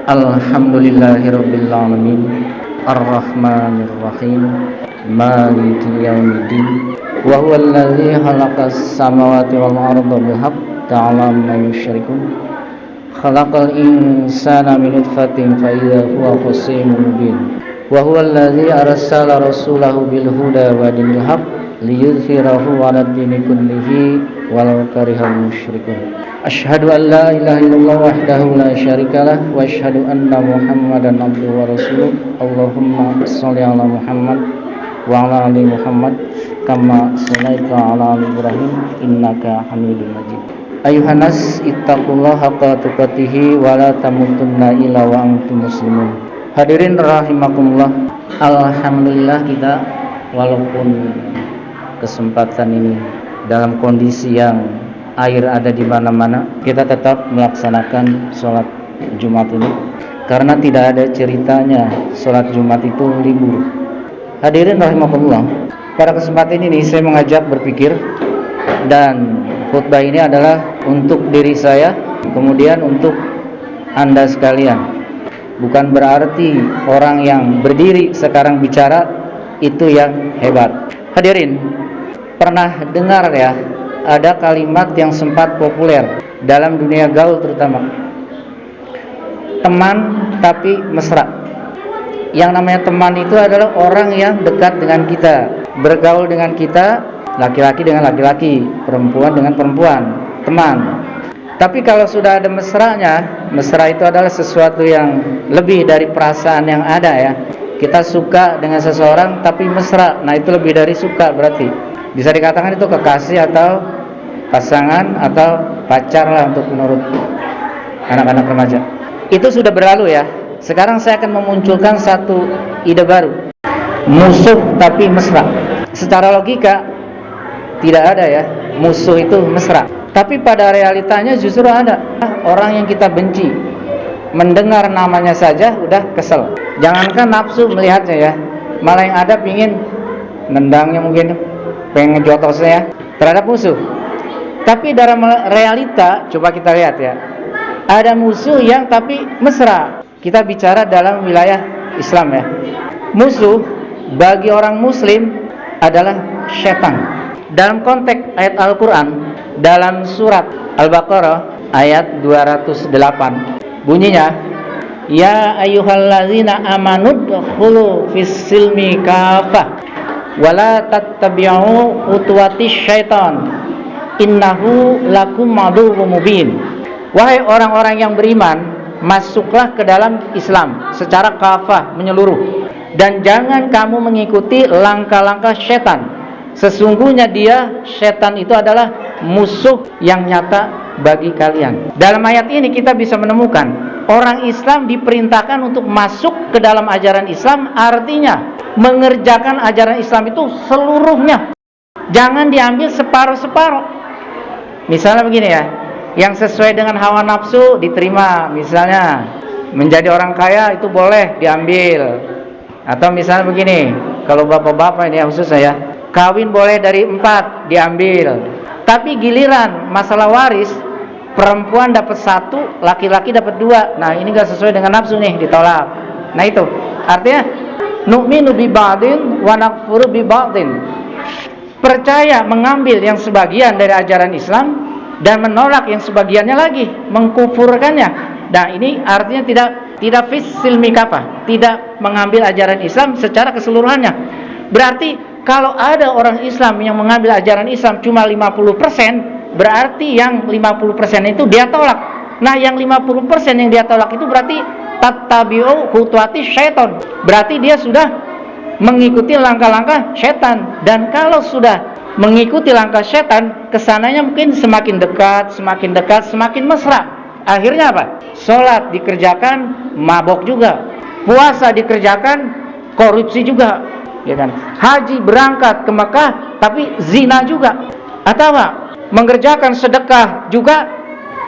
Alhamdulillahirabbil alamin. Arrahmanir rahim. Maliki yaumiddin. Wa huwal ladzi khalaqas samawati wal arda bil haqq ta'ala ma yusyrikun. Khalaqal insana min nutfatin fa idza huwa khasimun mubin. Wa huwal ladzi arsala rasulahu bil huda wa dinil haqq liyudhhirahu 'alad dini kullihi walau karihal musyrikun. Asyhadu an la ilaha illallah wahdahu la syarikalah wa asyhadu anna Muhammadan abduhu wa rasuluh. Allahumma shalli ala Muhammad wa ala ali Muhammad kama shallaita ala ali Ibrahim innaka Hamidum Majid. Ayuhan nas ittaqullaha haqqa tuqatih wa la tamutunna illa wa antum muslimun. Hadirin rahimakumullah. Alhamdulillah kita walaupun kesempatan ini dalam kondisi yang air ada di mana-mana, kita tetap melaksanakan sholat Jumat ini karena tidak ada ceritanya sholat Jumat itu libur. Hadirin rahimakumullah, pada kesempatan ini saya mengajak berpikir, dan khutbah ini adalah untuk diri saya, kemudian untuk Anda sekalian. Bukan berarti orang yang berdiri sekarang bicara itu yang hebat. Hadirin, pernah dengar ya, ada kalimat yang sempat populer dalam dunia gaul terutama, teman tapi mesra. Yang namanya teman itu adalah orang yang dekat dengan kita, bergaul dengan kita, laki-laki dengan laki-laki, perempuan dengan perempuan, teman. Tapi kalau sudah ada mesranya, mesra itu adalah sesuatu yang lebih dari perasaan yang ada ya. Kita suka dengan seseorang tapi mesra, nah itu lebih dari suka berarti. Bisa dikatakan itu kekasih atau pasangan atau pacar lah untuk menurut anak-anak remaja. Itu sudah berlalu ya. Sekarang saya akan memunculkan satu ide baru. Musuh tapi mesra. Secara logika tidak ada ya musuh itu mesra. Tapi pada realitanya justru ada. Orang yang kita benci, mendengar namanya saja udah kesel. Jangankan nafsu melihatnya ya, malah yang ada pingin nendangnya, mungkin pengen ngejotosnya terhadap musuh. Tapi dalam realita, coba kita lihat ya, ada musuh yang tapi mesra. Kita bicara dalam wilayah Islam ya. Musuh bagi orang muslim adalah syaitan. Dalam konteks ayat Al-Quran, dalam surat Al-Baqarah ayat 208, bunyinya, ya ayyuhallazina amanu dkhulu fis-silmi kafah wala tattabi'u khutuwatis syaitan innahu lakum aduwwum mubin. Wahai orang-orang yang beriman, masuklah ke dalam Islam secara kafah, menyeluruh, dan jangan kamu mengikuti langkah-langkah setan. Sesungguhnya dia, setan itu adalah musuh yang nyata bagi kalian. Dalam ayat ini kita bisa menemukan orang Islam diperintahkan untuk masuk ke dalam ajaran Islam, artinya mengerjakan ajaran Islam itu seluruhnya. Jangan diambil separuh-separuh. Misalnya begini ya, yang sesuai dengan hawa nafsu diterima. Misalnya menjadi orang kaya itu boleh diambil. Atau misalnya begini, kalau bapak-bapak ini ya khusus saya, kawin boleh dari 4 diambil. Tapi giliran masalah waris, perempuan dapat 1, laki-laki dapat 2. Nah ini gak sesuai dengan nafsu nih, ditolak. Nah itu artinya nu'minu bi ba'din wa nakfuru bi ba'din. Percaya mengambil yang sebagian dari ajaran Islam dan menolak yang sebagiannya lagi, mengkufurkannya. Nah ini artinya tidak fis silmi kafah, tidak mengambil ajaran Islam secara keseluruhannya. Berarti kalau ada orang Islam yang mengambil ajaran Islam cuma 50%, berarti yang 50% itu dia tolak. Nah yang 50% yang dia tolak itu berarti tattabi'u khutuwati syaitan. Berarti dia sudah mengikuti langkah-langkah setan. Dan kalau sudah mengikuti langkah setan, kesananya mungkin semakin dekat, semakin mesra. Akhirnya apa? Sholat dikerjakan, mabok juga. Puasa dikerjakan, korupsi juga, ya kan? Haji berangkat ke Mekah, tapi zina juga. Atau apa? Mengerjakan sedekah juga,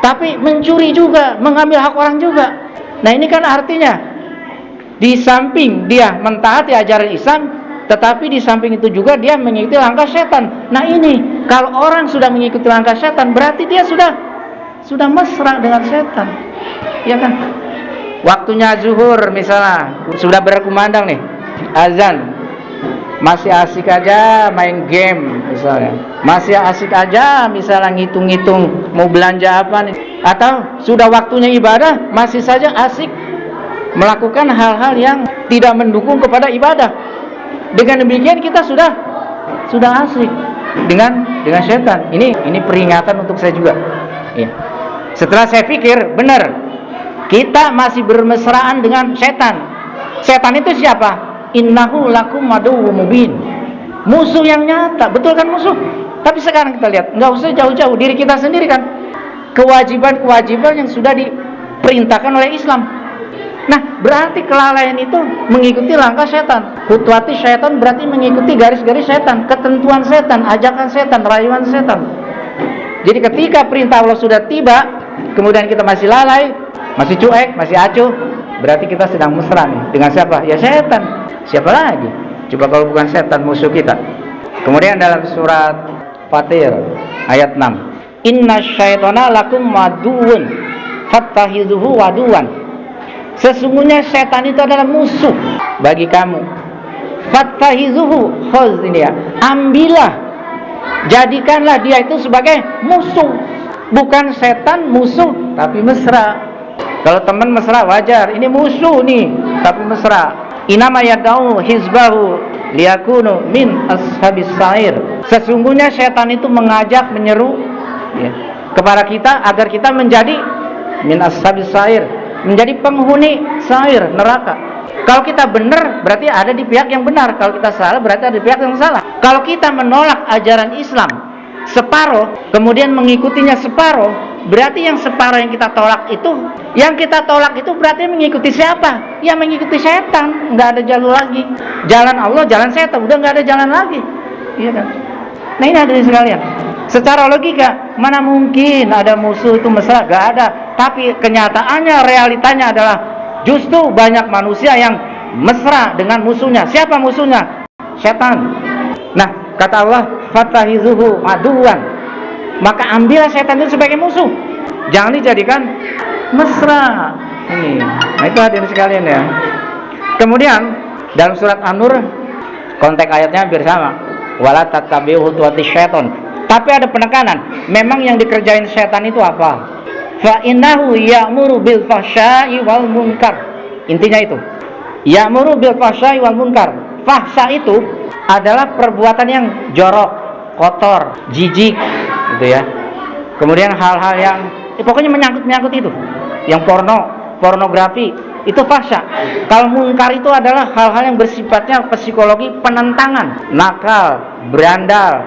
tapi mencuri juga, mengambil hak orang juga. Nah ini kan artinya di samping dia mentaati ajaran Islam, tetapi di samping itu juga dia mengikuti langkah setan. Nah ini kalau orang sudah mengikuti langkah setan, berarti dia sudah mesra dengan setan, ya kan? Waktunya zuhur misalnya, sudah berkumandang nih, azan. Masih asik aja main game misalnya. Masih asik aja misalnya ngitung-ngitung mau belanja apa nih. Atau sudah waktunya ibadah, masih saja asik melakukan hal-hal yang tidak mendukung kepada ibadah. Dengan demikian kita sudah asik dengan setan. Ini peringatan untuk saya juga. Ya. Setelah saya pikir, benar, kita masih bermesraan dengan setan. Setan itu siapa? Innahu lakum aduwwum mubin. Musuh yang nyata, betul kan musuh? Tapi sekarang kita lihat, nggak usah jauh-jauh, diri kita sendiri kan. Kewajiban-kewajiban yang sudah diperintahkan oleh Islam. Nah, berarti kelalaian itu mengikuti langkah setan. Khutuwati setan berarti mengikuti garis-garis setan, ketentuan setan, ajakan setan, rayuan setan. Jadi ketika perintah Allah sudah tiba, kemudian kita masih lalai, masih cuek, masih acuh, berarti kita sedang mesra nih. Dengan siapa? Ya setan. Siapa lagi? Coba kalau bukan setan musuh kita. Kemudian dalam surat Fatir ayat 6, Inna syaitana lakum waduun fattahizuhu waduan. Sesungguhnya setan itu adalah musuh bagi kamu. Fattahizuhu, khuz ini ya, ambillah, jadikanlah dia itu sebagai musuh. Bukan setan musuh, tapi mesra. Kalau teman mesra wajar, ini musuh nih, tapi mesra. Inama yad'u hizbahu liyakunu min ashabis sa'ir. Sesungguhnya setan itu mengajak, menyeru ya, kepada kita agar kita menjadi min ashabis sa'ir, menjadi penghuni sa'ir, neraka. Kalau kita benar, berarti ada di pihak yang benar. Kalau kita salah, berarti ada di pihak yang salah. Kalau kita menolak ajaran Islam separuh, kemudian mengikutinya separuh, berarti yang separuh yang kita tolak itu berarti mengikuti siapa? Ya mengikuti setan. Nggak ada jalur lagi. Jalan Allah, jalan setan, udah nggak ada jalan lagi. Iya kan? Nah ini hadirin sekalian, secara logika mana mungkin ada musuh itu mesra? Nggak ada. Tapi kenyataannya, realitanya adalah justru banyak manusia yang mesra dengan musuhnya. Siapa musuhnya? Setan. Nah, kata Allah, fatahizuhu aduwan, maka ambillah setan itu sebagai musuh, jangan dijadikan mesra. Ini, nah itu hadirin sekalian ya. Kemudian dalam surat An-Nur, konteks ayatnya hampir sama, wala tattabi'u khutuwatis syaiton. Tapi ada penekanan, memang yang dikerjain setan itu apa? Fa innahu ya'muru bil fahsya'i wal munkar. Intinya itu, ya'muru bil fahsya'i wal munkar. Fahsya itu adalah perbuatan yang jorok, kotor, jijik, gitu ya. Kemudian hal-hal yang pokoknya menyangkut itu, yang pornografi, itu fahsya. Kalau munkar itu adalah hal-hal yang bersifatnya psikologi, penentangan, nakal, berandal,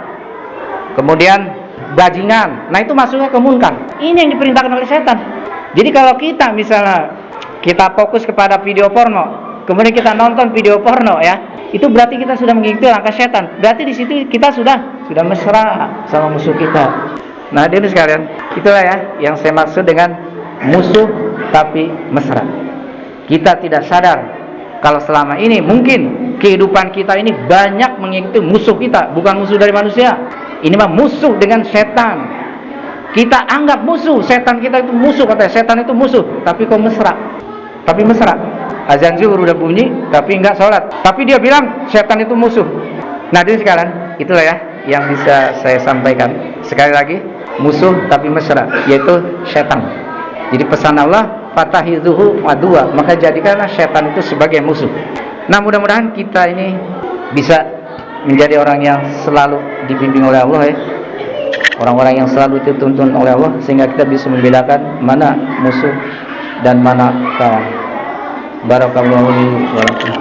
kemudian bajingan. Nah itu masuknya ke munkar. Ini yang diperintahkan oleh setan. Jadi kalau kita misalnya kita fokus kepada video porno, kemudian kita nonton video porno ya, itu berarti kita sudah mengikuti langkah setan. Berarti di situ kita sudah mesra sama musuh kita. Nah, hadirin sekalian, itulah ya yang saya maksud dengan musuh tapi mesra. Kita tidak sadar kalau selama ini mungkin kehidupan kita ini banyak mengikuti musuh kita, bukan musuh dari manusia. Ini mah musuh dengan setan. Kita anggap musuh, setan kita itu musuh, katanya setan itu musuh, tapi kok mesra. Tapi mesra. Azan zuhur udah bunyi, tapi enggak sholat. Tapi dia bilang setan itu musuh. Nah, hadirin sekalian, itulah ya yang bisa saya sampaikan. Sekali lagi, musuh tapi mesra, yaitu setan. Jadi pesan Allah, fatahizuhu aduwa, maka jadikanlah setan itu sebagai musuh. Nah, mudah-mudahan kita ini bisa menjadi orang yang selalu dibimbing oleh Allah ya. Orang-orang yang selalu dituntun oleh Allah, sehingga kita bisa membedakan mana musuh dan mana kawan. Barakallahu li wa lakum.